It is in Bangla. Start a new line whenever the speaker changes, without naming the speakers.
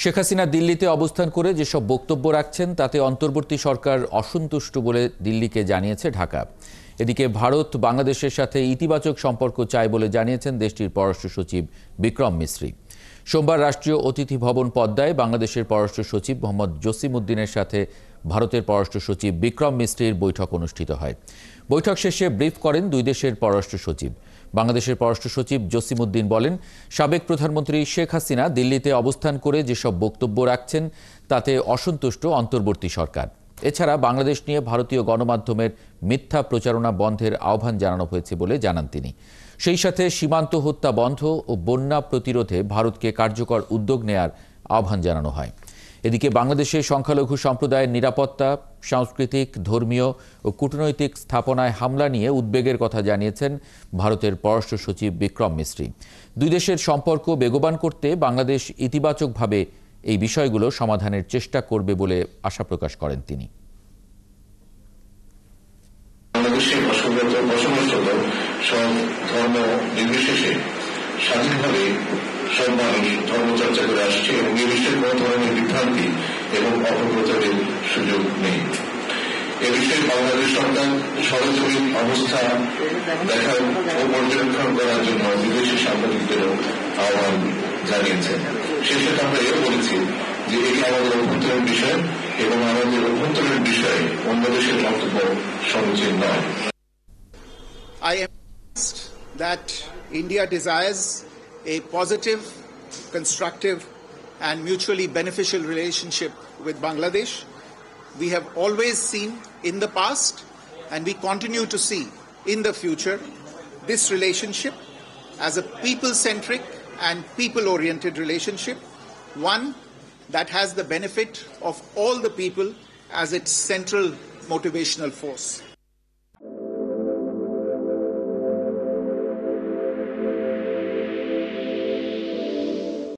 শেখ হাসিনা দিল্লিতে অবস্থান করে যেসব বক্তব্য রাখছেন তাতে অন্তর্বর্তী সরকার অসন্তুষ্ট বলে দিল্লিকে জানিয়েছে ঢাকা। এদিকে ভারত বাংলাদেশের সাথে ইতিবাচক সম্পর্ক চায় বলে জানিয়েছেন দেশটির পররাষ্ট্র সচিব বিক্রম মিসরি। সোমবার রাষ্ট্রীয় অতিথি ভবন পদ্মায় বাংলাদেশের পররাষ্ট্র সচিব মোহাম্মদ জসিমউদ্দিনের সাথে ভারতের পররাষ্ট্র সচিব বিক্রম মিসরির বৈঠক অনুষ্ঠিত হয়। বৈঠক শেষে ব্রিফ করেন দুই দেশের পররাষ্ট্র সচিব। বাংলাদেশের পররাষ্ট্র সচিব জসিমউদ্দিন বলেন, সাবেক প্রধানমন্ত্রী শেখ হাসিনা দিল্লিতে অবস্থান করে যেসব বক্তব্য রাখছেন তাতে অসন্তুষ্ট অন্তর্বর্তী সরকার। এছাড়া বাংলাদেশ নিয়ে ভারতীয় গণমাধ্যমের মিথ্যা প্রচারণা বন্ধের আহ্বান জানানো হয়েছে বলে জানান তিনি। সেই সাথে সীমান্ত হত্যা বন্ধ ও বন্যা প্রতিরোধে ভারতকে কার্যকর উদ্যোগ নেয়ার আহ্বান জানানো হয়। এদিকে বাংলাদেশের সংখ্যালঘু সম্প্রদায়ের নিরাপত্তা, সাংস্কৃতিক, ধর্মীয় ও কূটনৈতিক স্থাপনায় হামলা নিয়ে উদ্বেগের কথা জানিয়েছেন ভারতের পররাষ্ট্র সচিব বিক্রম মিসরি। দুই দেশের সম্পর্ক বেগবান করতে বাংলাদেশ ইতিবাচকভাবে এই বিষয়গুলো সমাধানের চেষ্টা করবে বলে আশা প্রকাশ করেন তিনি।
বাংলাদেশের বসবাসরত সব ধর্ম নির্বিশেষে স্বাধীনভাবে সব মানুষ ধর্মচর্চা করে আসছে এবং এ বিষয়ে কোন ধরনের বিভ্রান্তি এবং অপপ্রচারের সুযোগ নেই। এ বিষয়ে বাংলাদেশ সরকার সরজমিন অবস্থা দেখা ও পর্যবেক্ষণ করার জন্য বিদেশি সাংবাদিকদেরও আহ্বান জানিয়েছেন। সেই সাথে আমরা এও বলেছি যে এটি আমাদের অভ্যন্তরীণ বিষয় এবং আমাদের অভ্যন্তরীণ বিষয়ে অন্য দেশের বক্তব্য সমীচীন নয়।
I am convinced that India desires a positive, constructive and mutually beneficial relationship with Bangladesh. We have always seen in the past and we continue to see in the future this relationship as a people-centric and people-oriented relationship, one that has the benefit of all the people as its central motivational force.